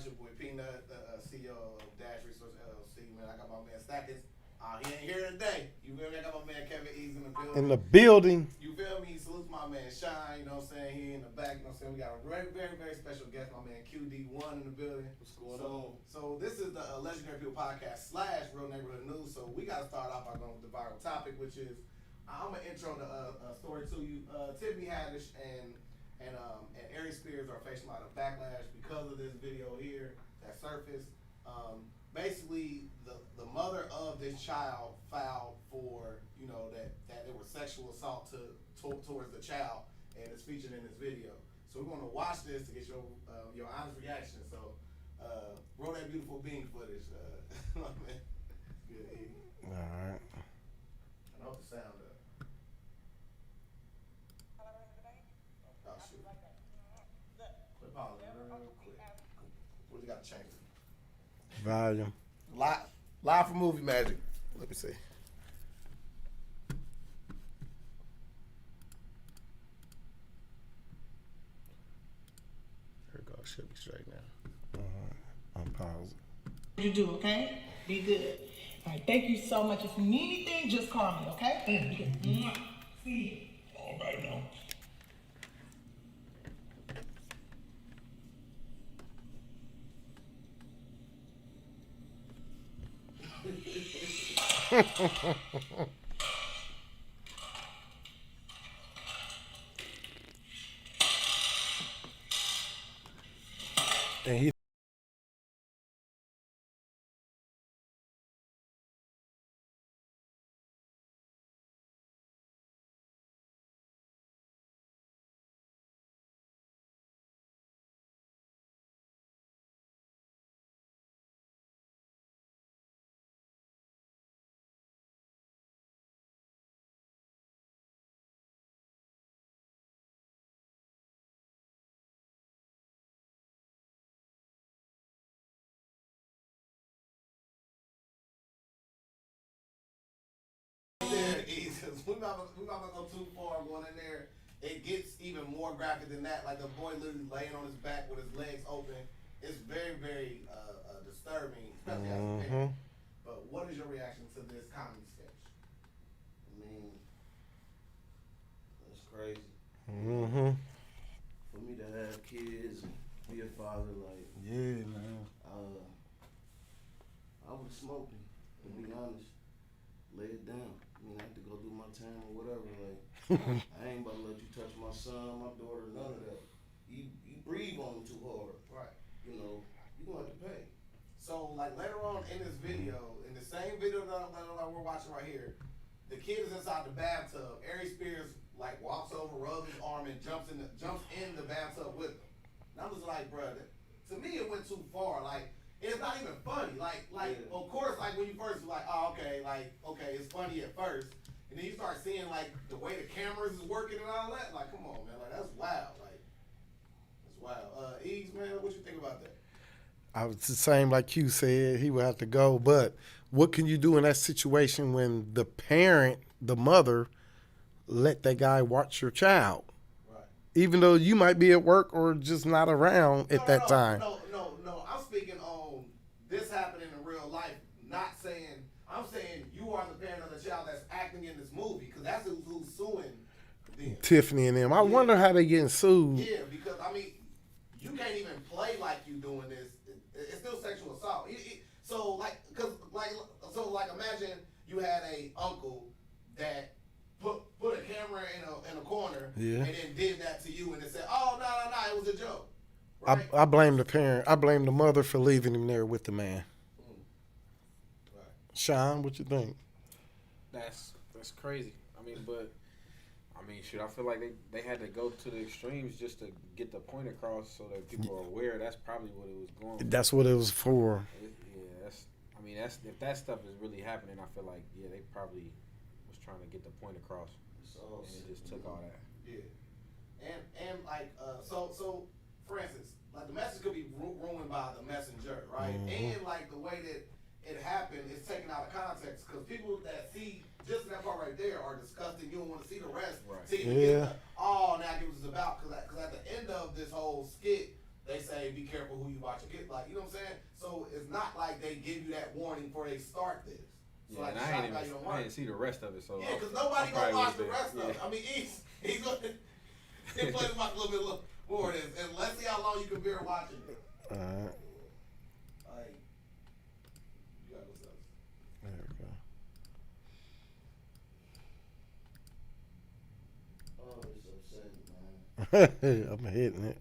It's your boy Peanut, the CEO of Dash Resource LLC. Man, I got my man Stackers. He ain't here today. You feel me? I got my man Kevin Ease in the building. In the building. You feel me? He salutes my man Shine. You know what I'm saying? He in the back. You know what I'm saying? We got a very, very, very special guest, my man QD1 in the building. What's going on? So this is the Legendary People Podcast / Real Neighborhood News. So we got to start off by going with the viral topic, which is I'm gonna intro the story to you. Tiffany Haddish and Aries Spears are facing a lot of backlash because of this video here that surfaced. Basically, the mother of this child filed for, you know, that it was sexual assault towards the child, and it's featured in this video. So we're gonna watch this to get your honest reaction. So roll that beautiful bean footage. Good. All right. I hope the sound up. Oh shoot. Put pause real quick. We just gotta change it. Volume. Live for movie magic. Let me see. Here it goes. Should be straight now. All right. I'm pausing. You do, okay? Be good. All right, thank you so much. If you need anything, just call me, okay? See you. All right now. And he We might not go too far going in there. It gets even more graphic than that. Like the boy literally laying on his back with his legs open. It's very, very disturbing, especially as a parent. But what is your reaction to this comedy sketch? I mean, that's crazy. For me to have kids and be a father, like, yeah, man. I would smoke him, to be honest. Lay it down. I mean, I have to go do my time or whatever. Like, I ain't about to let you touch my son, my daughter, none of that. You breathe on them too hard. Right. You know, you gonna have to pay. So, like later on in this video, in the same video that we're watching right here, the kid is inside the bathtub. Aries Spears like walks over, rubs his arm, and jumps in the bathtub with him. And I'm just like, bro, to me it went too far. Like, it's not even funny. Like, Yeah. Of course, like when you first like, oh, okay, it's funny at first, and then you start seeing like the way the cameras is working and all that. Like, come on, man, like that's wild. Like, that's wild. Ease, man, what you think about that? I was the same like you said. He would have to go. But what can you do in that situation when the parent, the mother, let that guy watch your child? Right. Even though you might be at work or just not around at that time. No. I'm speaking on this happening in real life. I'm saying you are the parent of the child that's acting in this movie, because that's who's suing them. Tiffany and them. I wonder how they getting sued. Yeah, because I mean, you can't even play like you doing this. It's still sexual assault. So imagine you had a uncle that put a camera in a corner, Yeah. and then did that to you, and it said, "Oh no, it was a joke." Right? I blame the parent. I blame the mother for leaving him there with the man. Right. Sean, what you think? That's crazy. Shoot, I feel like they had to go to the extremes just to get the point across so that people are aware. That's probably what it was going for. That's what it was for. That's if that stuff is really happening, I feel like, yeah, they probably was trying to get the point across. And it just took all that. Yeah. And like, so for instance, like the message could be ruined by the messenger, right? And like the way that it happened is taken out of context, because people that see just that part right there are disgusting. You don't want to see the rest. Right. See, now give what it's about, because at the end of this whole skit, they say, be careful who you watch your kid. Like, you know not like they give you that warning before they start this. So Yeah, like and the I shock ain't value don't even, work. I didn't see the rest of it, so Yeah, because nobody I gonna probably watch the would've rest been- of it. I mean, he's gonna he play the mic a little bit more of this, and let's see how long you can bear watching it. All right. Like, you got what's up? There we go. Oh, it's upsetting, man. I'm hitting it.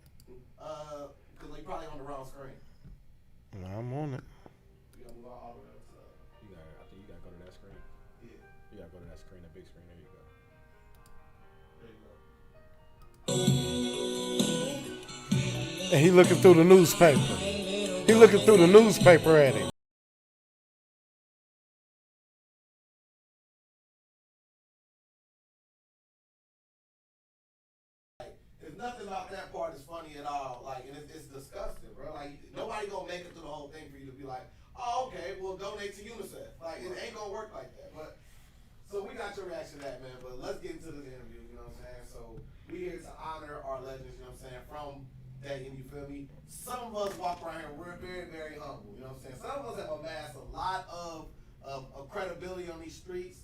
Because they probably on the wrong screen. I'm on it. You gotta move all the way up to I think you gotta go to that screen. yeah. You gotta go to that screen, that big screen. There you go. There you go. And he looking through the newspaper. He looking through the newspaper at him. There's nothing about that part that's funny at all. Like, and it's disgusting, bro. Like, nobody gonna make it through the whole thing for you to be like, oh, okay, well, donate to UNICEF. Like, it ain't gonna work like that. But so we got your reaction to that, man. But let's get into this interview. You know what I'm saying? So we here to honor our legends. You know what I'm saying? From Dayton, you feel me? Some of us walk around here, we're very, very humble. You know what I'm saying? Some of us have amassed a lot of credibility on these streets.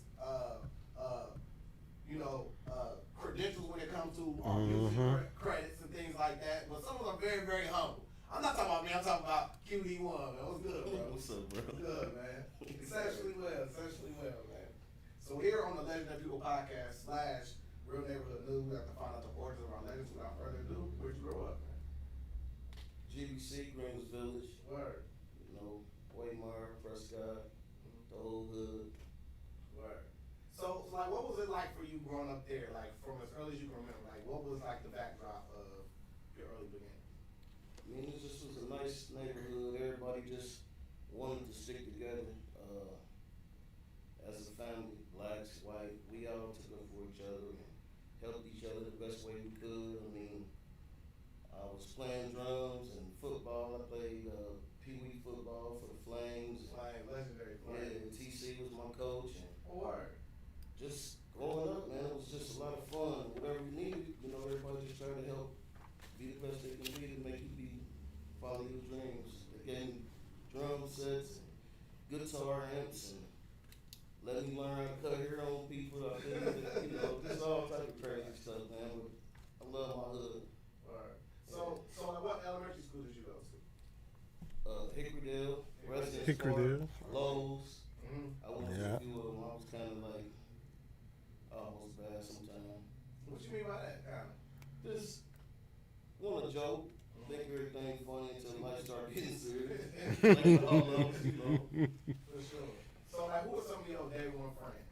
Credentials when it comes to our music credits and things like that. But some of us are very, very humble. I'm not talking about me. I'm talking about QD1, man. What's good, bro? What's up, bro? Good, man. Essentially well, man. So here on the Legendary People Podcast / Real Neighborhood News, we have to find out the origins of our legends. Without further ado, where'd you grow up, man? GVC, Greenwich Village. Word. You know, Waymar, Prescott, the whole hood. Word. So, like, what was it like for you growing up there? Like, from as early as you can remember, like, what was like the backdrop of your early beginnings? I mean, it just was a nice neighborhood. Everybody just wanted to stick together as a family, blacks, white. We all took up for each other and helped each other the best way we could. I mean, I was playing drums and football. I played Pee-wee football for the Flames. Like, legendary Yeah, player. TC was my coach. And Word. just growing up, man, it was just a lot of fun. Whatever you needed, you know, everybody just trying to help be the best they can be to make you follow your dreams. They gave me drum sets, and guitar amps, and let me learn how to cut hair on people. I did, you know, just all type of crazy stuff, man. But I love my hood. Word. So like, what elementary school did you go to? Hickorydale, Residence Hickorydale. Park, Lowe's. Mm-hmm. I went to Yeah. a few of them. I was kind of like almost bad sometimes. What you mean by that, kind of? Just want to joke, think everything funny until life start getting serious. Like all of us, you know. For sure. So like, who were some of your day one friends?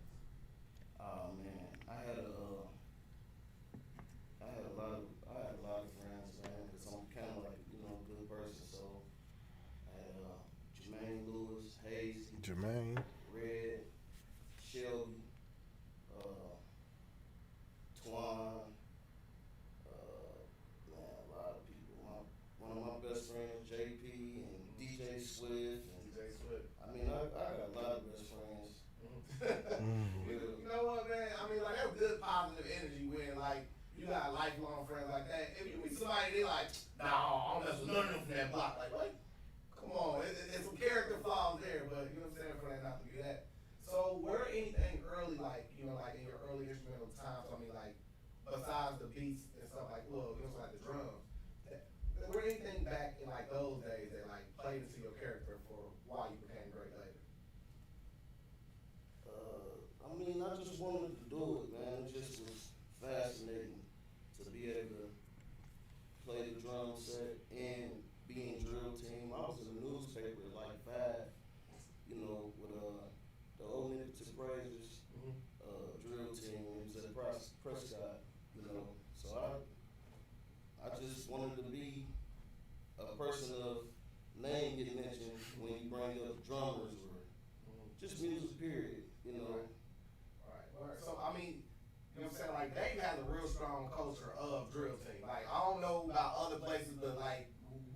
Oh man, I had a lot of friends, man, because I'm kind of like, you know, a good person. So I had Jermaine Lewis, Hazy, Jermaine. Red, Shelby, Twan, man, a lot of people. One of my best friends, JP, and DJ Swift, and DJ Swift. I mean, I got a lot of best friends. You know what, man? I mean, like, that's good positive energy when, like, you got lifelong friends like that. If you meet somebody, they like, nah, I don't mess with none of them from that block. Like, what? Come on, there's some character flaws there, but you know what I'm saying, for that not to be that. So, were anything early, like, you know, like in your early instrumental times, I mean, like, besides the beats and stuff like, well, you know, like the drums, were anything back in, like, those days that, like, played into your character for why you became great later? I mean, I just wanted to do it, man. It just was fascinating to be able to play the drum set and be in drill team. I was in the newspaper at like 5, you know, with the old Nickerton Brazers drill team. It was at Prescott, you know. So I just wanted to be a person of name get mentioned when you bring up drummers or just music period, you know. Right. So, I mean, you know what I'm saying? Like, Dave has a real strong culture of drill team. Like, I don't know about other places, but, like,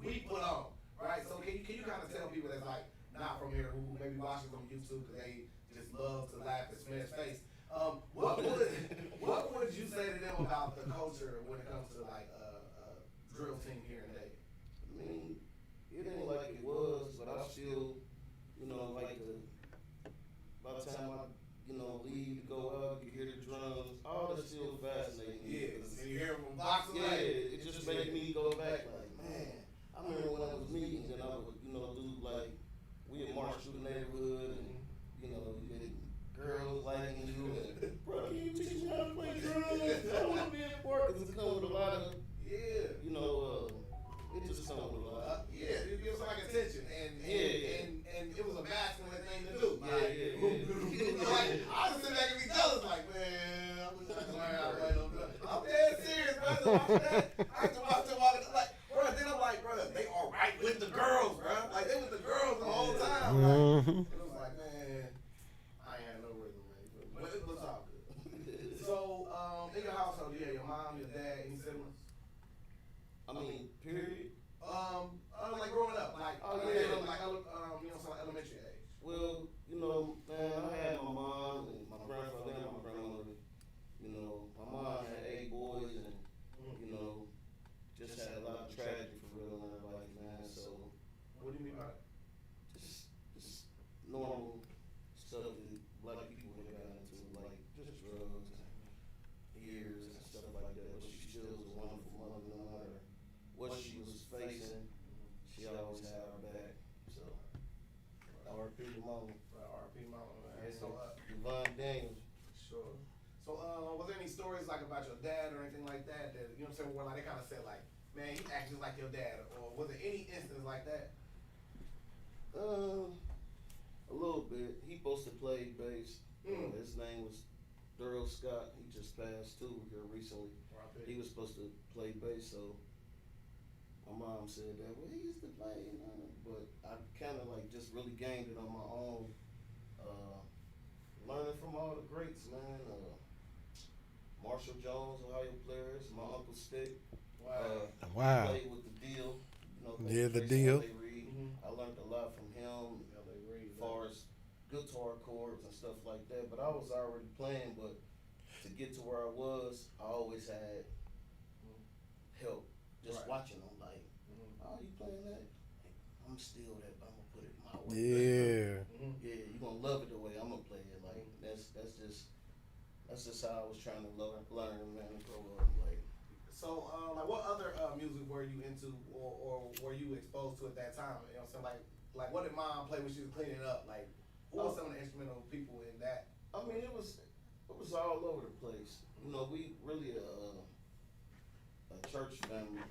we put on, right? So, can you kind of tell people that's, like, not from here, who maybe watching from YouTube because they just love to laugh at SMED's face, what would you say to them about the culture when it comes to, like, drill team here in Dayton? I mean, it ain't like it was, but I still don't leave to go out, you hear the drums, all that's still fascinating. Yeah, Because, and you hear them from boxing. yeah, it just made me go back like, man, I remember when I was meetings and I would, do like, we would march through the neighborhood and, you had girls liking you and, bro, can you teach me how to play drums? I don't want to be in the park because it comes with a lot of, it just comes with a lot. It gives like attention, and it was a masculine thing to do. Like, I was sitting back and be jealous, like, man, I wish I could learn how to play those drums. I'm dead serious, brother. Watch that. I used to watch them walking, like, bro. Then I'm like, bro, they are right with the girls, bro. Like they with the girls the whole time. Like, it was like, man, I ain't had no rhythm, man. But it was all good. So, in your household, you had your mom, your dad, any siblings? I mean, period. Like growing up, like, like elementary age. Well, man, I had my mom and my grandfather and my grandmother. My mom had 8 boys and, just had a lot of tragedy for real in her life, man. So, What do you mean by that? just normal stuff that black people would have gotten into, like just drugs and years and stuff like that. But she still was a wonderful mother, no matter what she was facing. She always had our back. So, R.P. to mama. R.P. mama, man. Yeah, So, Devon Daniels. sure. So, was there any stories like about your dad or anything like that? That you know what I'm saying? Where like they kind of said like, man, he acts just like your dad, or was there any instance like that? A little bit. He supposed to play bass. His name was Daryl Scott. He just passed too here recently. He was supposed to play bass, so my mom said that, well, he used to play, but I kind of like just really gained it on my own, learning from all the greats, man. Marshall Jones, Ohio players, my Uncle Stick. Wow. Played with the Deal. The Deal. I learned a lot from him as far as guitar chords and stuff like that, but I was already playing, but to get to where I was, I always had help just watching them, like, oh, you playing that? I'm still that, but I'm gonna put it my way. Yeah, you gonna love it the way I'm gonna play it. Like that's just how I was trying to learn, man, and grow up. Like, So, like, what other music were you into, or were you exposed to at that time? You know what I'm saying? Like what did mom play when she was cleaning up? Like, who was some of the instrumental people in that? I mean, it was all over the place. We really a church family.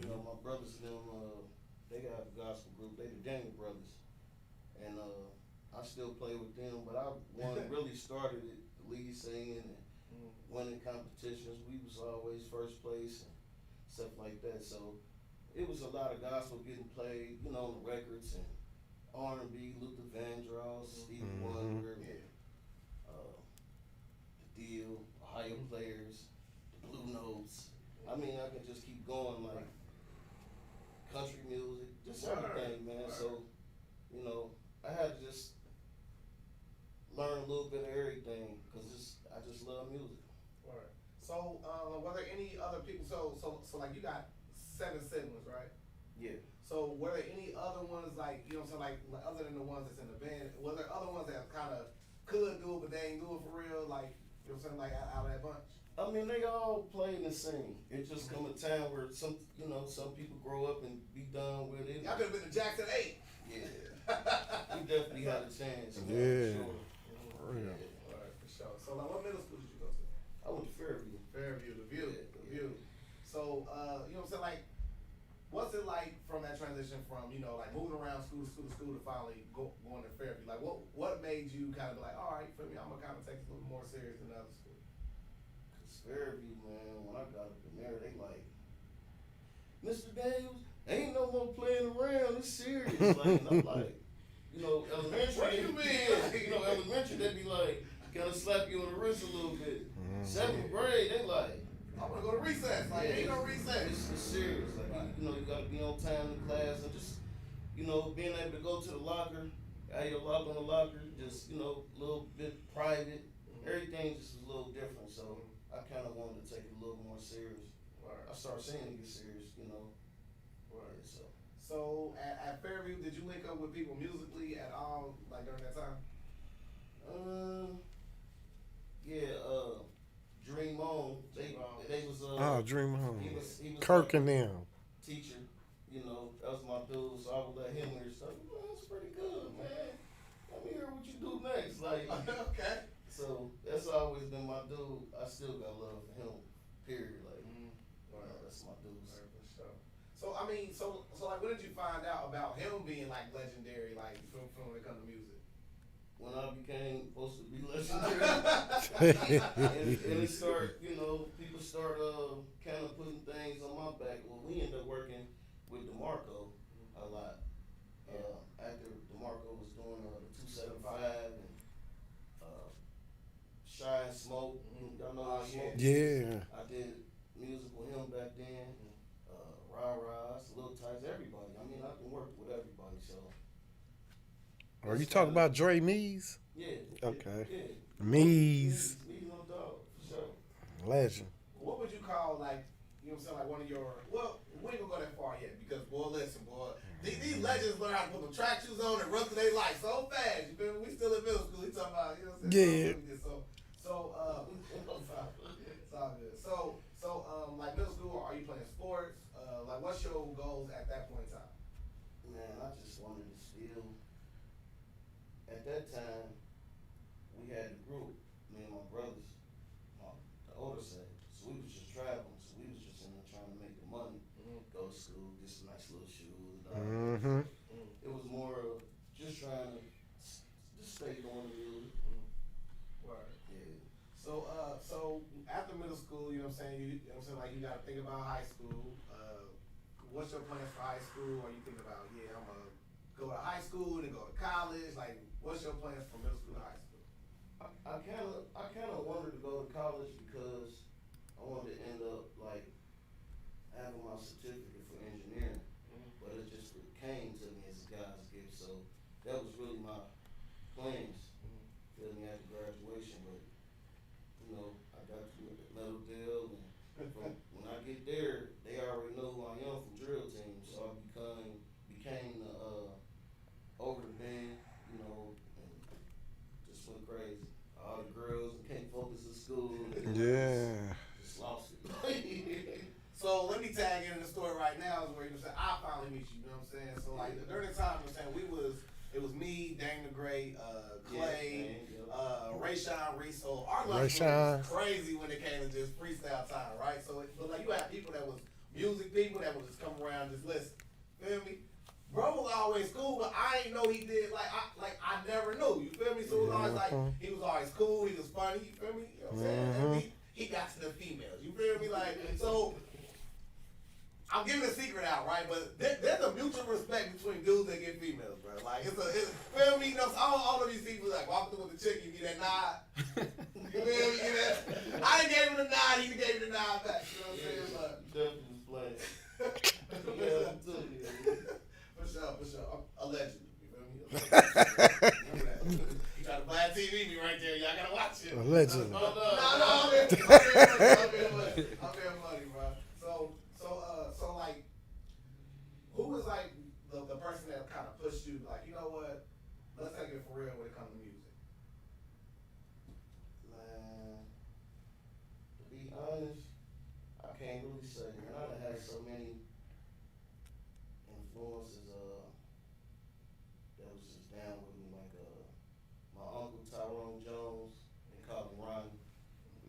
My brothers and them, they got a gospel group. They the Daniel Brothers, and I still play with them. But I really started it, lead singing and winning competitions. We was always first place and stuff like that. So it was a lot of gospel getting played, on the records and R&B, Luther Vandross, Stevie Wonder, the Deal, Ohio players, the Blue Notes. I mean, I can just keep going, like country music, just everything, man. So, I had to just learn a little bit of everything because I just love music. Right. So, were there any other people? So like you got 7 siblings, right? Yeah. So, were there any other ones like you know what I'm saying, like other than the ones that's in the band? Were there other ones that kind of could do it but they ain't do it for real? Like you know what I'm saying, like out of that bunch? I mean, they all play and sing. It just come a time where some people grow up and be done with it. Y'all could have been the Jackson 8. Yeah. We definitely had a chance. Yeah. For sure. Real. All right, for sure. So, like, what middle school did you go to? I went to Fairview. Fairview, the View, Yeah, the View. So, you know what I'm saying, like, what's it like from that transition from, like moving around school to school to school to finally going to Fairview? Like, what made you kind of be like, all right, for me, I'm gonna kind of take this a little more serious than the other school? Cause Fairview, man, when I got up in there, they like, Mr. Daniels, ain't no more playing around. It's serious. Like, and I'm like, elementary. What do you mean? Elementary, they be like, kind of slap you on the wrist a little bit. 7th grade, they like, I want to go to recess. Like, ain't no recess. It's serious. Like, you gotta be on time in class and just, being able to go to the locker, have your lock on the locker, just, a little bit private. Everything just was a little different. So I kind of wanted to take it a little more serious. I started seeing it get serious, Right. Yeah, So at Fairview, did you link up with people musically at all, like during that time? Dream Home. He was Kirk like and them. teacher, you know, that was my dude, so I would let him hear stuff. Man, that's pretty good, man. Let me hear what you do next. Like, Okay. so that's always been my dude. I still got love for him, period. Like, that's my dude. So I mean, so like, when did you find out about him being like legendary, like from when it comes to music? When I became supposed to be legendary, and it started, you know, people start kind of putting things on my back. Well, we ended up working with DeMarco a lot. After DeMarco was doing the 275 and Shy and Smoke, y'all know Smoke? Yeah. I did music with him back then. Rah-Rahs, Lil Tights, everybody. I mean, I can work with everybody, so. Are you talking about Dre Mees? Yeah. Okay. Yeah. Mees. Mees no dog, for sure. Legend. What would you call, like, you know what I'm saying, like one of your, well, we ain't gonna go that far yet, because boy, listen, boy, these legends learn how to put them track shoes on and run through their life so fast. You feel me? We still in middle school. We talking about, you know what I'm saying? Yeah. So it's all good. So, like middle school, are you playing sports? Like, what's your goals at that point in time? Man, I just wanted to still. At that time, we had a group, me and my brothers, the older side. So we was just traveling. So we was just in there trying to make the money, go to school, get some nice little shoes. Mm-hmm. It was more of just trying to just stay doing the music. Word. Yeah. So after middle school, you know what I'm saying? You know what I'm saying? Like, you got to think about high school. What's your plans for high school? Or you think about, yeah, I'm gonna go to high school, then go to college? Like, what's your plans from middle school to high school? I kind of wanted to go to college because I wanted to end up like having my certificate for engineering, but it just came to me as a God's gift. So that was really my plans. Feel me, after graduation, but you know, I got the metal deal, and when I get there, they already know who I am from drill team. So I became the over the band, you know, and just went crazy. All the girls can't focus in school. Yeah. Just lost it. So let me tag in the story right now is where you know I finally meet you. You know what I'm saying? So like during the time, you know what I'm saying, it was me, Dane the Great, Clay, Rayshawn Reese. So our lunch was crazy when it came to just freestyle time, right? So but like you had people that was music people that would just come around just listen. Feel me? Bro was always cool, but I ain't know he did I never knew. You feel me? So it was always like he was always cool. He was funny. You feel me? You know what I'm saying? And he got to the females. You feel me? Like so. I'm giving a secret out, right? But there's a mutual respect between dudes that get females, bro. Like it's feel me? You know, all of these people like walking through with the chick, you get that nod. You feel me? You get that? I didn't gave him the nod. He gave me the nod back. You know what I'm saying? But Definitely was playing. For sure. I'm a legend. You feel me? Remember that. You try to buy a TV me right there. Y'all gotta watch it. A legend. No, I'm being funny, bro. So like, who was like the person that kind of pushed you? Like, you know what? Let's take it for real when it comes to music. Man, to be honest, I can't really say. Man, I done had so many influences that was just down with me, like my uncle Tyrone Jones, they call him Ronnie.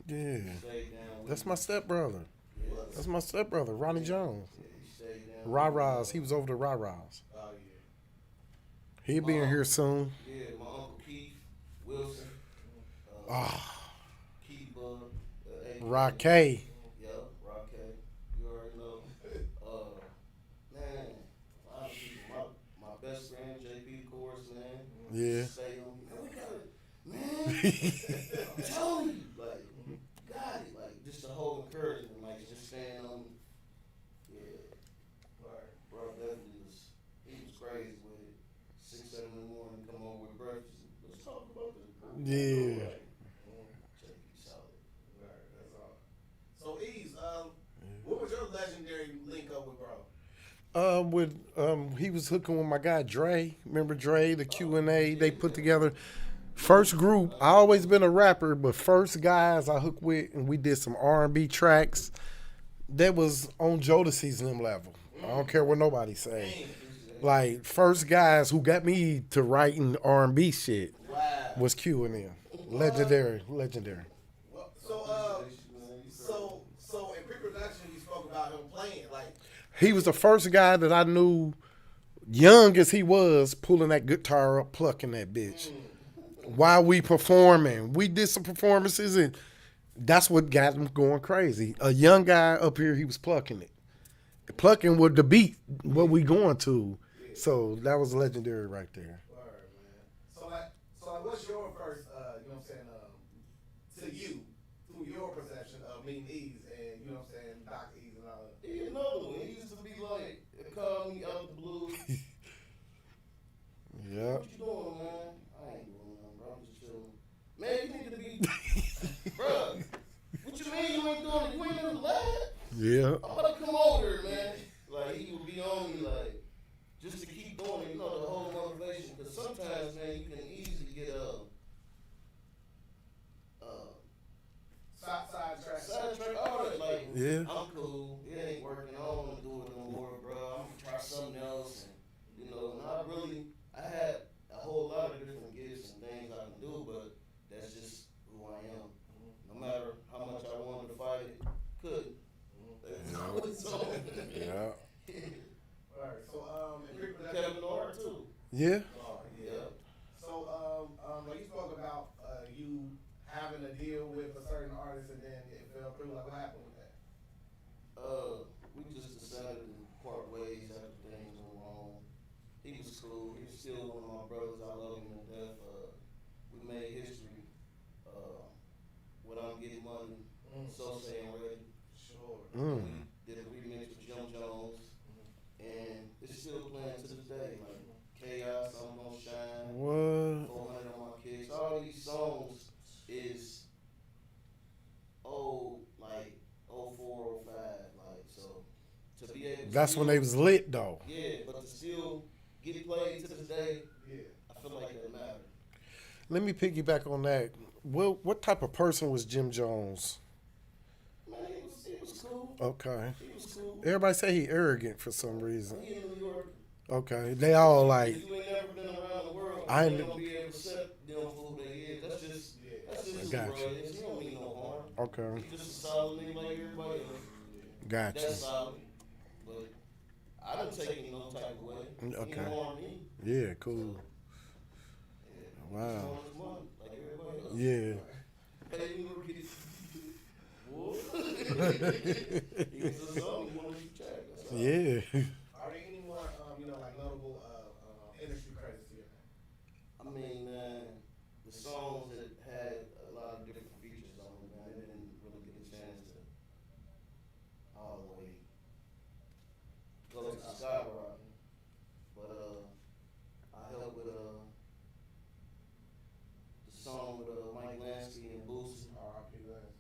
Yeah. Stayed down with That's me. my stepbrother. Yeah. That's my stepbrother, Ronnie Jones. Yeah, he stayed down. Rah-Rahs. He was over the Rah-Rahs. Oh yeah. He'll be in here soon. Yeah, my uncle Keith Wilson. Keith Bud. Rocky. Yup, Rocky. You already know. Man, a lot of people. My best friend, JB, of course, man. Yeah. Stay on me. Man, we got it. Man, I'm telling you. Like, got it. Like, just the whole encouragement. Like, just staying on me. Yeah. Bro, definitely was, he was crazy with it. 6, 7 in the morning, come over with breakfast. Let's talk about this. Yeah. JB solid. That's all. So Ease, what was your legendary link up with bro? He was hooking with my guy Dre. Remember Dre, the Q&A they put together. First group, I always been a rapper, but first guys I hooked with, and we did some R&B tracks. that was on Jodeci's them level. I don't care what nobody say. Like first guys who got me to writing R&B shit was Q and them. Legendary. Well, so in pre-production, you spoke about him playing. Like, He was the first guy that I knew, young as he was, pulling that guitar up, plucking that bitch. While we performing, we did some performances, and that's what got him going crazy. A young guy up here, he was plucking it. Plucking with the beat, what we going to. So that was legendary right there. word, man. So like, what's your first, you know what I'm saying, to you, through your perception of Mean Ease and, you know what I'm saying, Doc Ease and all that? You know, it used to be like, it called me out the blue. Yeah. What you doing, man? I ain't doing nothing, bro. I'm just chilling. Man, you need to be, bro. What you mean you ain't doing it? You ain't in the lab? Yeah. I'm about to come over here, man. Like, he would be on me, like, just to keep doing it, you know, the whole motivation. Because sometimes, man, you can easily get sidetrack, all that. Like, Yeah. I'm cool. It ain't working. I don't want to do it no more, bro. I'm going to try something else. And, you know, I had a whole lot of different gifts and things I can do, but that's just who I am. No matter how much I wanted to fight it, couldn't. So, Yeah. Right. So, in pre-production, Kevin Hart, too. Yeah. oh, yeah. Yeah. So, like you spoke about you having a deal with a certain artist and then it fell through. Like, what happened with that? We just decided to part ways after things went wrong. He was cool. He was still one of my brothers. I love him to death. We made history. When I'm getting money, so saying ready. Sure. Mm. We did a remix with Jim Jones, and it's still playing to this day. Like Chaos, I'm Gonna Shine, What? 400 on my kicks. All these songs is old, like 04, 05. Like, so to be able to That's still, when they was lit though. yeah, but to still get played to this day, Yeah. I feel like that matters. Let me piggyback on that. What type of person was Jim Jones? Man, he was cool. Okay. He was cool. Everybody say he arrogant for some reason. He in New York. Okay. They all like, If you ain't never been around the world, I you ain't- ain't gonna be able to set them for who they is. That's just who Gotcha. bro is. He don't mean no harm. okay. He's just a solid nigga like everybody else. Gotcha. That's solid. But I don't take it no type of way. He Okay. don't harm me. Yeah, cool. Yeah. Wow. He's on his money like everybody else. Yeah. Hey, you look at it. What? He was a song, you want to check. That's all. Yeah. Are there any more, you know, like notable industry credits to your name? I mean, the songs that had a lot of different features on them, man, they didn't really get a chance to all the way go to the skyrocket. But I helped with the song with Mike Lansky and Boosie. R.I.P. Lance.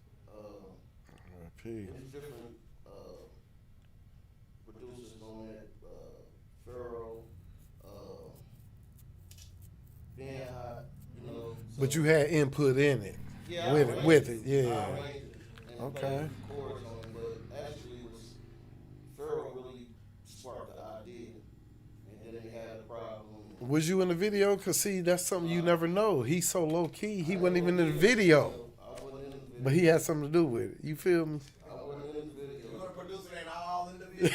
P. There's different producers on that. Pharaoh, being hot, you know. But you had input in it. Yeah, with it, yeah. I arranged it and Okay. played a few chords on it, but actually it was Pharaoh really sparked the idea, and then they had a problem. Was you in the video? Cause see, that's something you never know. He's so low key. He wasn't even in the video, I wasn't in the video. but he had something to do with it. You feel me? I wasn't in the You're video. gonna produce it ain't all in the video.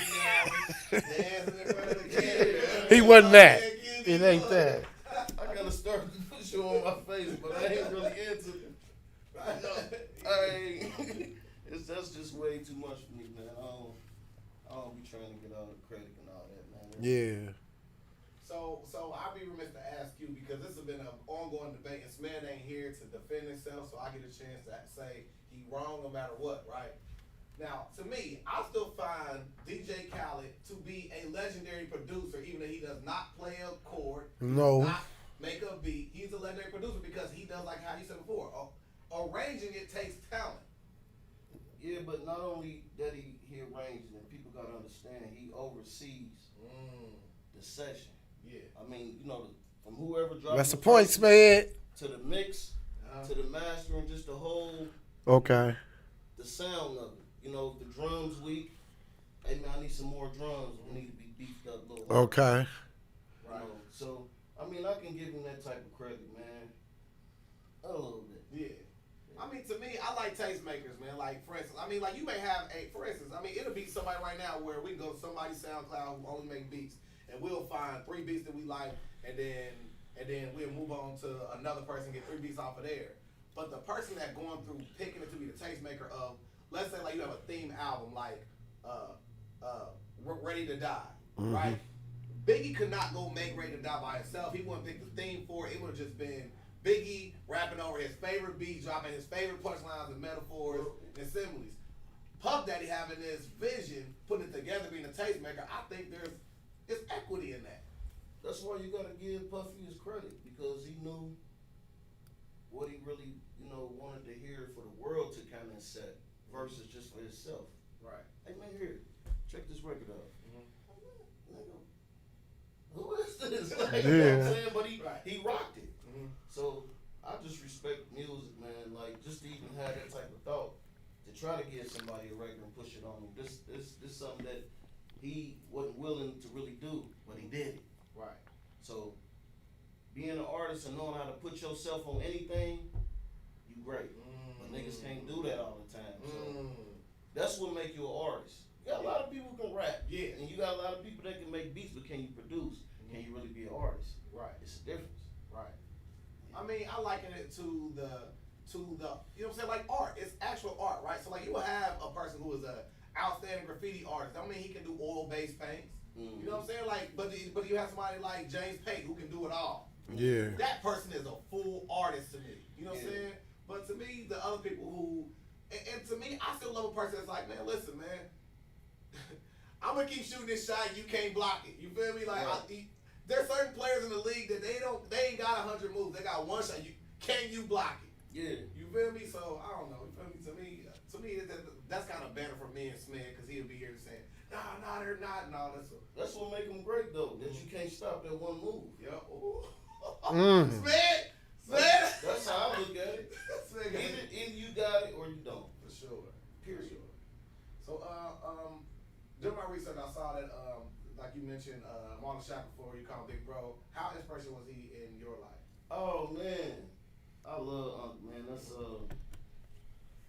Dancing in front of the camera. He wasn't that. It ain't that. I gotta start showing my face, but I ain't really into it. That's just way too much for me, man. I don't be trying to get all the credit and all that, man. Yeah. So I'd be remiss to ask you because this has been an ongoing debate, and SMED ain't here to defend himself, so I get a chance to say he wrong no matter what, right? Now, to me, I still find DJ Khaled to be a legendary producer, even though he does not play a chord, No. not make a beat. He's a legendary producer because he does, like how you said before, arranging it takes talent. Yeah, but not only that he arranges it, people gotta understand he oversees the session. Yeah. I mean, you know, from whoever drops That's the point, man. to the mix, to the mastering, just the whole Okay. the sound of it. You you know, if the drums weak, hey man, I need some more drums. We need to be beefed up a little. Okay. You know, so I mean, I can give him that type of credit, man. A little bit. Yeah. I mean, to me, I like tastemakers, man. Like, for instance, I mean, like, you may have for instance, I mean, it'll be somebody right now where we can go to somebody's SoundCloud who only make beats, and we'll find 3 beats that we like, and then we'll move on to another person, get 3 beats off of there. But the person that going through picking it to be the tastemaker of, let's say, like, you have a theme album, like, Ready to Die, right? Biggie could not go make Ready to Die by himself. He wouldn't pick the theme for it. It would have just been Biggie rapping over his favorite beat, dropping his favorite punchlines and metaphors and similes. Puff Daddy having this vision, putting it together, being a tastemaker. I think it's equity in that. That's why you gotta give Puffy his credit, because he knew what he really, you know, wanted to hear for the world to kind of set versus just for himself. Right. Hey man, here, check this record out. Who is this? Like, you know what I'm saying? But he rocked it. So I just respect music, man. Like, just to even have that type of thought to try to give somebody a record and push it on them. This something that he wasn't willing to really do, but he did it. Right. So being an artist and knowing how to put yourself on anything, you great. But niggas can't do that all the time. So that's what make you an artist. You got a lot of people who can rap. Yeah. And you got a lot of people that can make beats, but can you produce? Can you really be an artist? Right. It's a difference. Right. I mean, I liken it to the you know what I'm saying, like art. It's actual art, right? So like you will have a person who is a outstanding graffiti artist. I mean, he can do oil-based paints. You know what I'm saying? Like, but you have somebody like James Pate who can do it all. Yeah. That person is a full artist to me. You know what I'm saying? But to me, the other people who, and to me, I still love a person that's like, man, listen, man, I'm gonna keep shooting this shot. You can't block it. You feel me? Like, there's certain players in the league that they ain't got 100 moves. They got one shot. Can you block it? Yeah. You feel me? So I don't know. You feel me? To me, that's kind of better for me and SMED, because he'll be here saying, nah, they're not, and all that stuff. That's what make them great, though. That you can't stop that one move. Yeah. SMED. That's how I look at it. Either you got it or you don't. For sure. Period. So, doing my research, I saw that, like you mentioned, Marlon Shackelford, you call him Big Bro. How inspirational was he in your life? Oh man, I love Unc, man. That's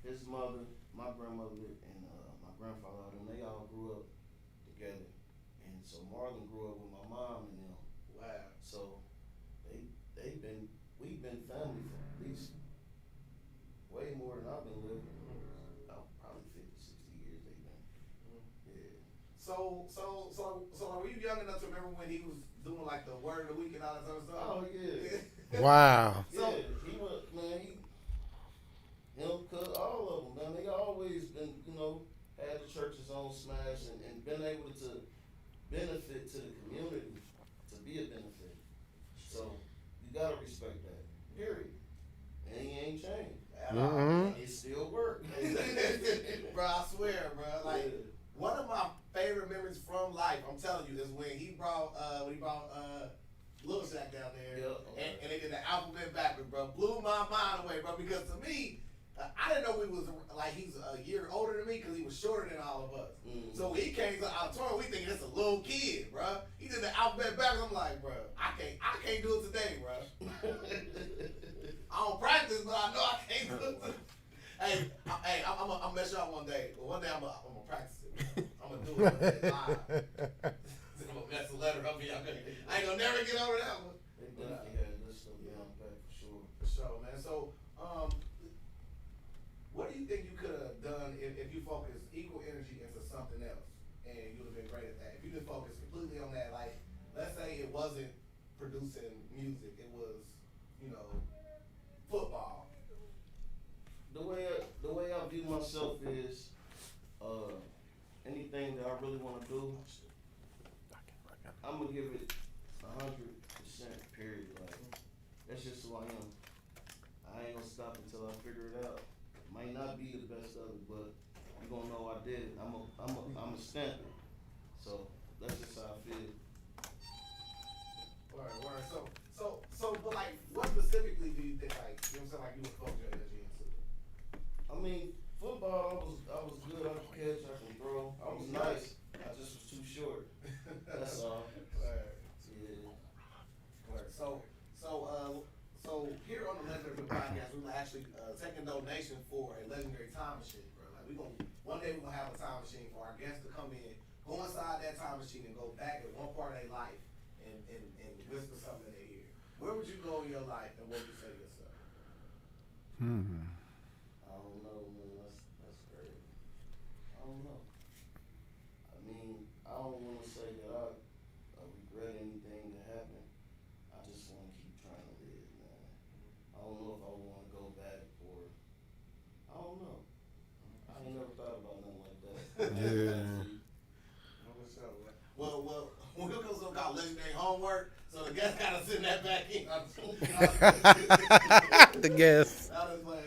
his mother, my grandmother, and my grandfather. And they all grew up together, and so Marlon grew up with my mom and them. Wow. So we've been family for at least way more than I've been living. Probably 50, 60 years they've been. Yeah. So were you young enough to remember when he was doing like the word of the week and all that other stuff? Oh yeah. Wow. Yeah, he was, man, cause all of them, man, they always been, you know, had the churches on smash and been able to benefit to the community, to be a benefit. So you gotta respect that, period. And he ain't changed. It still works. Bro, I swear, bro. Like, one of my favorite memories from life, I'm telling you, is when he brought Lil Shaq down there, and they did the alphabet backwards, bro. Blew my mind away, bro. Because to me, I didn't know he was like he's a year older than me, because he was shorter than all of us. So when he came to the auditorium, we thinking it's a little kid, bro. He did the alphabet backwards. I'm like, bro, I can't do it today, bro. I don't practice, but I know I can't do it. Hey, I'm gonna mess you up one day. But one day I'm gonna practice it. I'm gonna do it one day live. I'm gonna mess the letter up. I ain't gonna never get over that one. They definitely had this stuff down pat for sure. For sure, man. So, what do you think you could have done if you focused equal energy into something else, and you would have been great at that? If you just focused completely on that, like, let's say it wasn't producing music, it was, you know, football. The way I view myself is, anything that I really want to do, I'm gonna give it 100%. Period. Like, that's just who I am. I ain't gonna stop until I figure it out. Might not be the best of it, but you gonna know I did it. I'm a stamp it. So that's just how I feel. Word. So, but like, what specifically do you think, like, you know what I'm saying, like, you would focus your energy into? I mean, football, I was good. I vision for a legendary time machine, bro. Like one day we're gonna have a time machine for our guests to come in, go inside that time machine and go back at one part of their life and whisper something in their ear. Where would you go in your life and what would you say to yourself? I don't know, man. That's crazy. I don't know. I mean, I don't want to say that I regret anything that happened. I just want to keep trying to live, man. I don't know if I want to go back or I don't know. I ain't never thought about nothing like that. Yeah. Well, we're going to call legendary homework, so the guests got to send that back in. The guest. I was playing,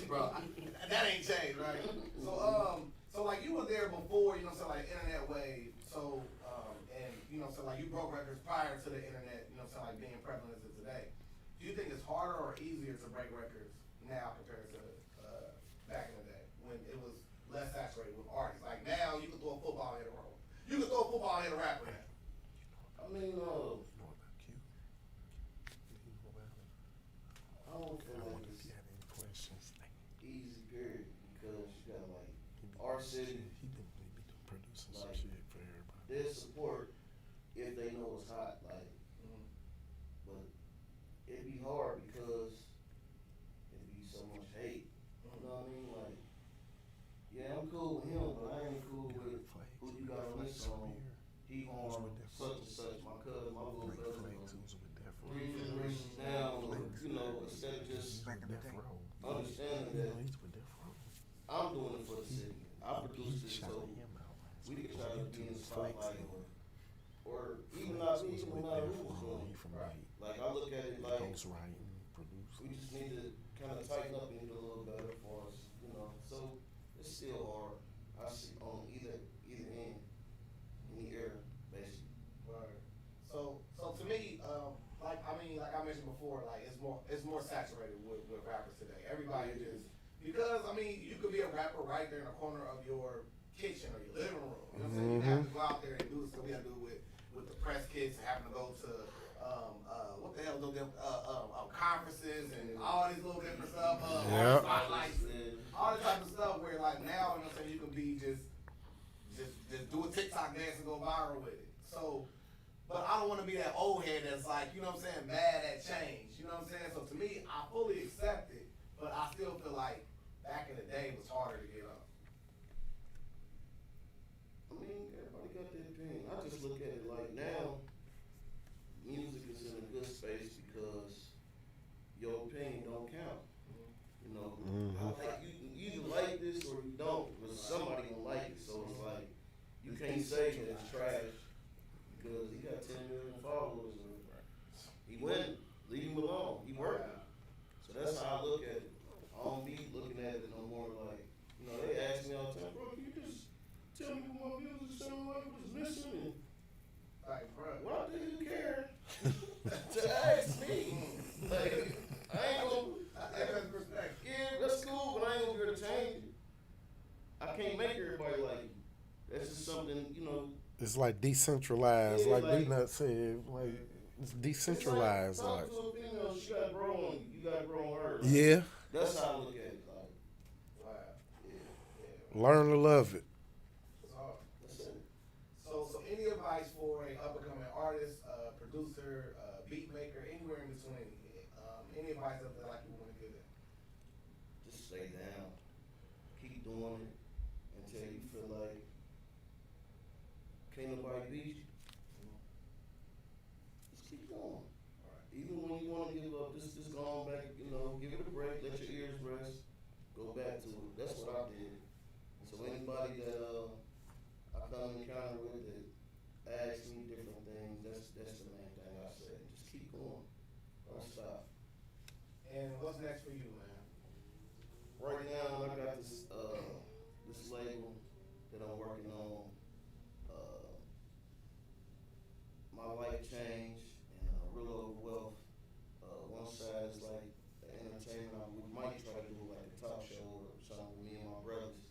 bro, that ain't changed, right? So like you were there before, you know, so like internet wave. So, and you know, so like you broke records prior to the internet, you know, so like being prevalent as it today. Do you think it's harder or easier to break records now compared to back in the day when it was less saturated with artists? Like now, you can throw a football hit a roll. You can throw a football hit a rapper now. I mean, I don't feel like it's easy period because you got like our city, like they support if they know it's hot, like, but it'd be hard because it'd be so much hate. You know what I mean? Like, yeah, I'm cool with him, but I ain't cool with who you got on this song. He harmed such and such, my cousin, my little cousin. 3 generations down, you know, instead of just understanding that I'm doing it for the city. I produced it, so we can try to be in the spotlight or even not me, even not who's doing it. Like I look at it like we just need to kind of tighten up and get a little better for us, you know. So it's still hard. I see on either end, any era, basically. Right. So to me, like I mentioned before, like it's more saturated with rappers today. Everybody just because you could be a rapper right there in the corner of your kitchen or your living room. You know what I'm saying? You have to go out there and do stuff we have to do with the press kits, having to go to what the hell conferences and all these little different stuff. Spotlights and all this type of stuff where like now, you know what I'm saying, you can be just do a TikTok dance and go viral with it. So, but I don't want to be that old head that's like, you know what I'm saying, mad at change. You know what I'm saying? So to me, I fully accept it, but I still feel like back in the day it was harder to get up. I mean, everybody got their opinion. I just look at it like now, music is in a good space because your opinion don't count. You know, like you either like this or you don't, but somebody gonna like it. So it's like you can't say that it's trash because he got 10 million followers. And he went, leave him alone. He working. So that's how I look at it. I don't be looking at it no more like, you know, they ask me all the time, bro, can you just tell me what my music sound like was missing? Like, bro, Why do you care to ask me? Like, I ain't gonna respect. Yeah, that's cool, but I ain't gonna be able to change it. I can't make everybody like you. That's just something, you know. It's like decentralized, Yeah, like like- Beanut said. Like it's decentralized. It's Like talk to a female, she got grown, you got grown her. yeah, That's how I look at it. Like, wow. yeah, learn to love it. It's hard. that's it. So any advice for a up and coming artist, producer, beat maker, anywhere in between? Any advice that like you want to give them? Just stay down. Keep doing it until you feel like can't nobody beat you. Just keep going. Even when you want to give up, just go on back, you know, give it a break, let your ears rest, go back to it. That's what I did. So anybody that I come encounter with that asks me different things, that's the main thing I say. Just keep going. Don't stop. And what's next for you, man? Right now, I got this label that I'm working on. My life changed and real over wealth. One side is like the entertainment. We might try to do like a talk show or something with me and my brothers.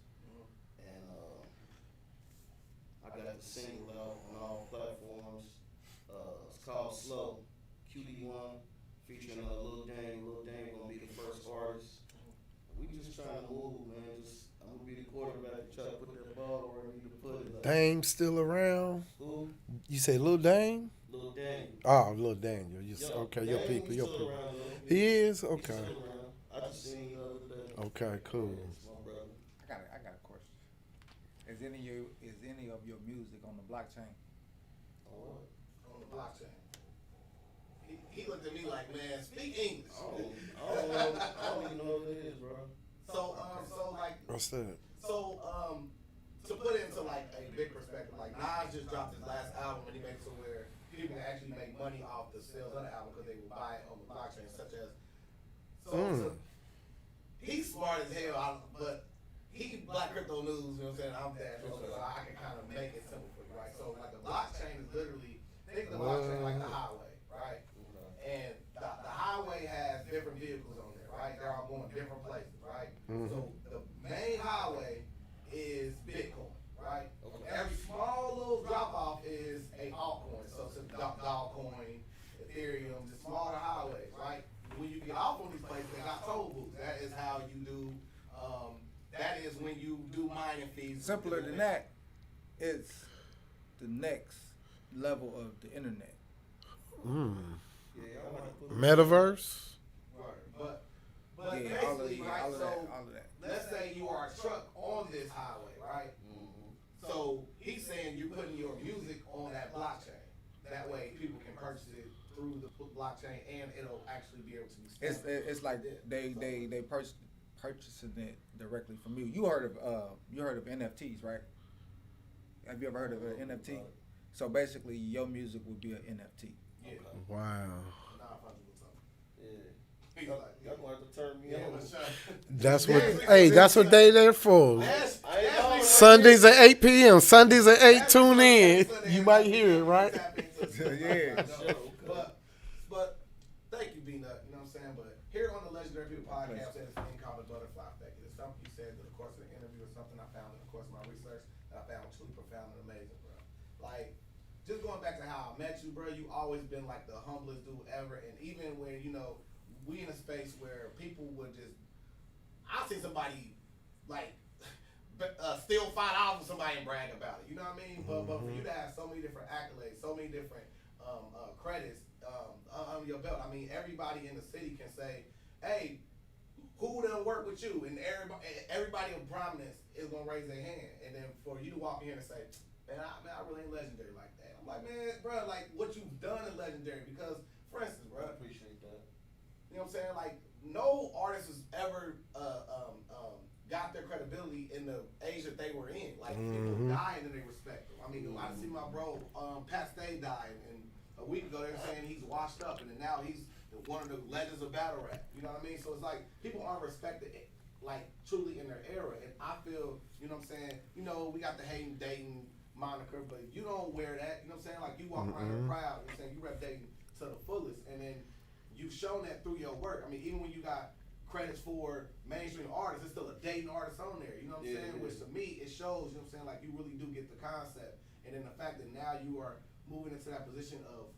And I got the single out on all platforms. It's called Slow, QD1, featuring Lil Dame. Lil Dame gonna be the first artist. try to put that ball where I need to put it. Like, Dame still around? who? You say Lil Dame? Lil Daniel. Oh, Lil Daniel. Okay, your Dame, people, he's your still people. around, though. He is? He's Okay. still around. I just seen him the other day. Okay, cool. It's my brother. I got a question. Is any of your music on the blockchain? Oh, On the blockchain. He looked at me like, man, speak English. I don't even know what it is, bro. So like, What's that? so to put it into like a big perspective, like Nas just dropped his last album and he makes it where people can actually make money off the sales of the album because they will buy it on the blockchain, such as. So he's smart as hell, but he Black Crypto News, you know what I'm saying? I'm that, so I can kind of make it simple for you, right? So like the blockchain is literally, think of the blockchain like the highway, right? And the highway has different vehicles on there, right? They're all going different places, right? So the main highway is Bitcoin, right? Every small little drop off is a altcoin. So it's a Dogecoin, Ethereum, the smaller highways, right? When you get off on these places, they got toll booths. That is how you do. That is when you do mining fees. Simpler than that, it's the next level of the internet. Yeah, I like to put Metaverse? But Yeah, all of basically, right? all of So that. let's say you are a truck on this highway, right? So he's saying you're putting your music on that blockchain. That way people can purchase it through the blockchain and it'll actually be able to be spent. It's like they purchasing it directly from you. You heard of NFTs, right? Have you ever heard of an NFT? So basically, your music would be an NFT. Yeah. Wow. Nah, I found you with something. Yeah. He's Y'all like, gonna have to turn me yeah, on. what's up? That's what, hey, that's what they there for. That's- I ain't know. that's- Sundays at 8 p.m. Sundays at 8, tune in. You might hear it, right? Yeah. But thank you, Beanut. You know what I'm saying? But here on the Legendary People podcast, there's this thing called the butterfly effect. It's something you said in the course of the interview or something I found in the course of my research that I found truly profound and amazing, bro. Like, just going back to how I met you, bro, you always been like the humblest dude ever. And even when, you know, we in a space where people would just, I'll see somebody like steal $5 from somebody and brag about it. You know what I mean? But for you to have so many different accolades, so many different credits under your belt. I mean, everybody in the city can say, "Hey, who done work with you?" And everybody of prominence is gonna raise their hand. And then for you to walk in here and say, "Man, I really ain't legendary like that." I'm like, man, bro, like what you've done is legendary. Because, for instance, bro, I appreciate that. you know what I'm saying? Like, no artist has ever got their credibility in the age that they were in. Like, people dying and they respect them. I mean, I see my bro, Pat Stay died, and a week ago they were saying he's washed up, and then now he's one of the legends of battle rap. You know what I mean? So it's like, people aren't respected, like, truly in their era. And I feel, you know what I'm saying? You know, we got the Hayden Dayton moniker, but you don't wear that. You know what I'm saying? Like, you walk around here proud. You know what I'm saying? You rep Dayton to the fullest. And then you've shown that through your work. I mean, even when you got credits for mainstream artists, it's still a Dayton artist on there. You know what I'm saying? Which to me, it shows, you know what I'm saying, like you really do get the concept. And then the fact that now you are moving into that position of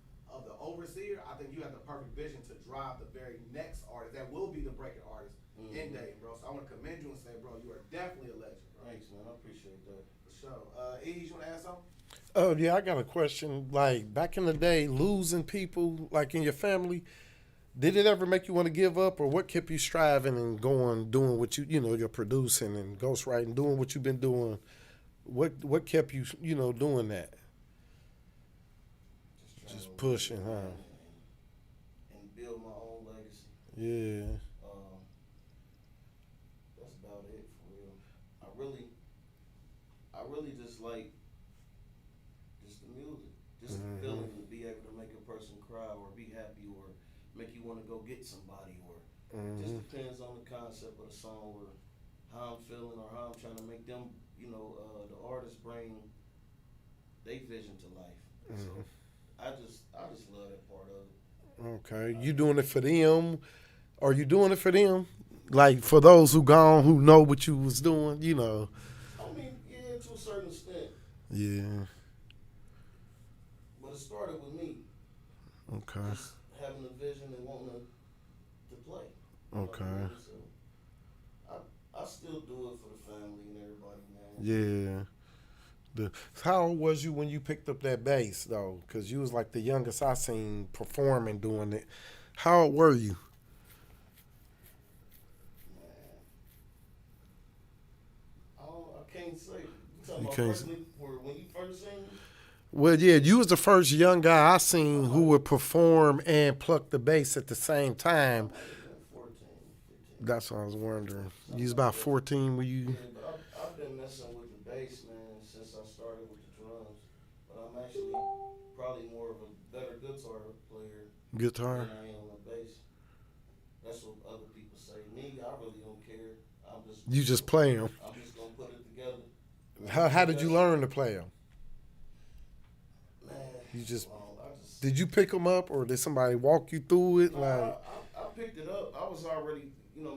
the overseer, I think you have the perfect vision to drive the very next artist that will be the breaking artist in Dayton, bro. So I want to commend you and say, bro, you are definitely a legend, bro. Thanks, man. I appreciate that. For sure. Ease, you want to add something? Oh, yeah, I got a question. Like, back in the day, losing people, like in your family, did it ever make you want to give up, or what kept you striving and going, doing what you're producing and ghostwriting, doing what you've been doing? What kept you, doing that? Just pushing, huh? And build my own legacy. Yeah. That's about it for real. I really just like just the music, just the feeling to be able to make a person cry or be happy or make you want to go get somebody, or it just depends on the concept of the song or how I'm feeling or how I'm trying to make them, the artist bring their vision to life. So I just love that part of it. Okay. You doing it for them? Are you doing it for them? Like, for those who gone, who know what you was doing, I mean, yeah, to a certain extent. Yeah. But it started with me. Okay. Just having a vision and wanting to play. Okay. So I still still do it for the family and everybody, man. Yeah. How old was you when you picked up that bass, though? Because you was like the youngest I seen performing doing it. How old were you? I can't say. You You can't can't when you first seen me? Well, yeah, you was the first young guy I seen who would perform and pluck the bass at the same time. 14, 15. That's what I was wondering. You was about 14 when you... Yeah, but I've been messing with the bass, man, since I started with the drums. But I'm actually probably more of a better guitar player Guitar? than I am on the bass. That's what other people say. Me, I really don't care. You just play them. I'm just gonna put it together. How did you learn to play them? Man, You just... I just Did you pick them up or did somebody walk you through it? Like, I picked it up. I was already,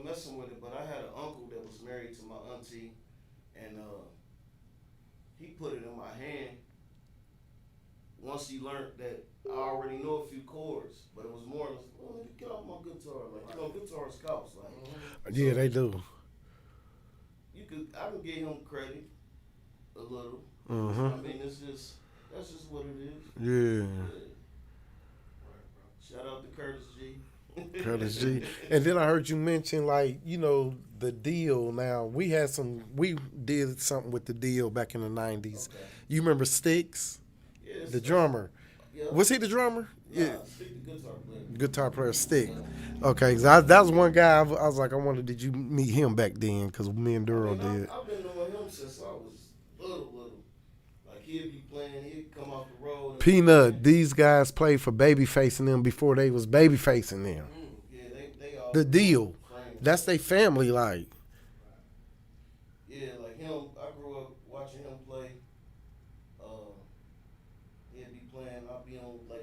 messing with it, but I had an uncle that was married to my auntie, and he put it in my hand. Once he learned that I already know a few chords, but it was more like, oh, get off my guitar. Like, guitars cost. Like, yeah, they do. I can give him credit a little. Mm-hmm. I mean, that's just what it is. Yeah. Shout out to Curtis G. Curtis G. And then I heard you mention, like, the deal. Now, we did something with the deal back in the 90s. Okay. You remember Sticks? Yeah, The drummer. Yeah. Was he the drummer? Nah, Yeah. Stick the guitar player. Guitar player, Stick. Okay, 'cause that was one guy I was like, I wondered, did you meet him back then? Because me and Duro did. I've been knowing him since I was little. Like, he'd be playing, he'd come off the road. Peanut, these guys played for Babyface and them before they was Babyface and them. Yeah, they all. The deal. friends. That's their family, like. Yeah, like him, I grew up watching him play. He'd be playing, I'd be on the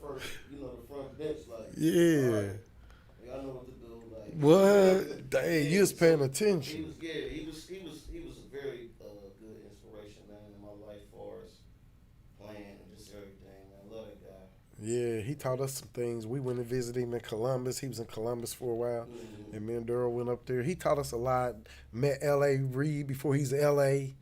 first, the front bench, like. Yeah. All right, like, I know what to do, like. What? Dang, you was paying He attention. was a very good inspiration, man, in my life, as far as playing and just everything, man. I love that guy. Yeah, he taught us some things. We went and visited him in Columbus. He was in Columbus for a while. Mm-hmm. And me and Daryl went up there. He taught us a lot. Met L.A. Reid before he's L.A.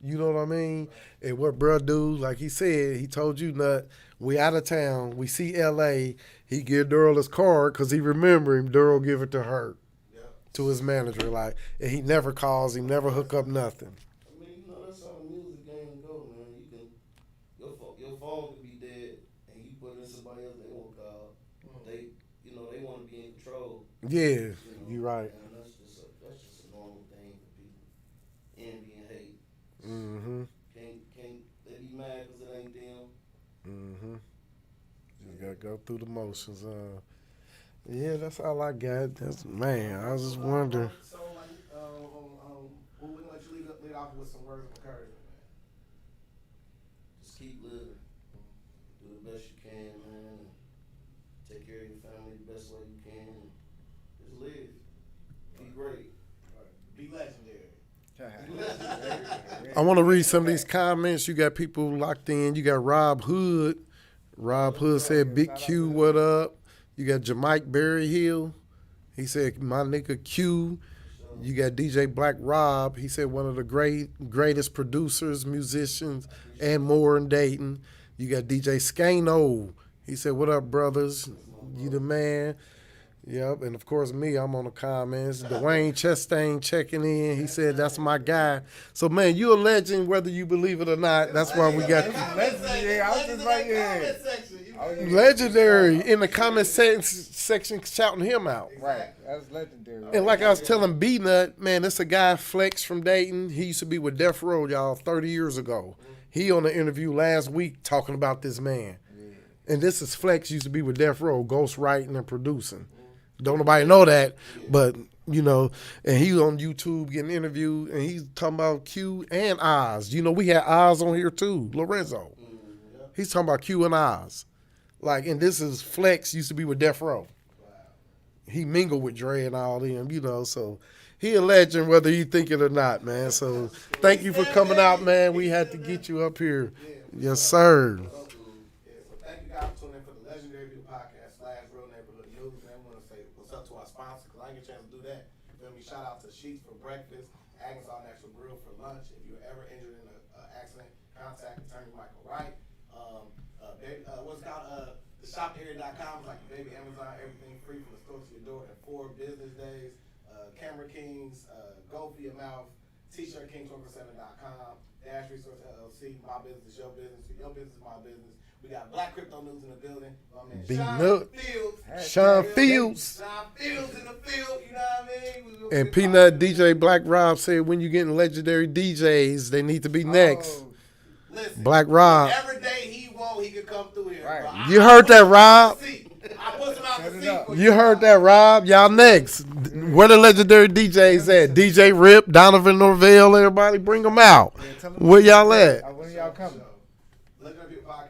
You know what I mean? And what bruh do, like he said, he told you, Nut, we out of town. We see L.A. He give Daryl his card because he remember him. Daryl give it to her, to his manager. Like, and he never calls him, never hook up nothing. I mean, that's how the music game go, man. Your phone could be dead, and you put it in somebody else they won't call. They want to be in control. Yeah, you right. And that's just a normal thing for people. Envy and hate. Mm-hmm. Can't they be mad because it ain't them? Mm-hmm. Just gotta go through the motions. Yeah, that's all I got. Man, I was just wondering. So, we're gonna let you lead off with some words of encouragement, man. Just keep living. Do the best you can, man. Take care of your family the best way you can. Just live. Be great. Be legendary. I want to read some of these comments. You got people locked in. You got Rob Hood. Rob Hood said, Big Q, what up? You got Jamike Berryhill. He said, my nigga Q. You got DJ Black Rob. He said, one of the greatest producers, musicians, and more in Dayton. You got DJ Skano. He said, what up, brothers? You the man. Yep, and of course me, I'm on the comments. Dwayne Chastain checking in. He said, that's my guy. So, man, you're a legend whether you believe it or not. That's why we got legendary in the comment section shouting him out. Right, that's legendary. And like I was telling Beanut, man, this a guy Flex from Dayton. He used to be with Death Row, y'all, 30 years ago. He on the interview last week talking about this man. And this is Flex used to be with Death Row, ghost writing and producing. Don't nobody know that, but, and he was on YouTube getting interviewed, and he's talking about Q and Oz. We had Oz on here too, Lorenzo. He's talking about Q and Oz. Like, and this is Flex used to be with Death Row. He mingled with Dre and all them, so he a legend whether you think it or not, man. So thank you for coming out, man. We had to get you up here. Yes, sir. Thank you guys for tuning in for the Legendary View Podcast / Real Neighborhood News. And I want to say what's up to our sponsor because I didn't get a chance to do that. You feel me? me. Shout out to Sheets for breakfast, Agnes All Natural Grill for lunch. If you're ever injured in an accident, contact attorney Michael Wright. What's it called? The shoparea.com is like baby Amazon, everything free from the store to your door in 4 business days. Camera Kings, Go For Your Mouth, T-Shirt King247.com, Dash Resource LLC, my business is your business, your business is my business. We got Black Crypto News in the building. My man Beanut. Sean Sean Fields. Fields. Sean Fields in the field, you know what I mean? And Peanut DJ Black Rob said when you getting legendary DJs, they need to be next. Listen, Black Rob. every day he want, he could come through here. Right. Bro. You heard that, Rob? I put him out Set the it seat up. for You heard that, Rob? Y'all next. Where the legendary DJs at? DJ Rip, Donovan Norvell, everybody, bring them out. Yeah, tell 'em Where y'all at? When y'all coming? Legendary People Podcast.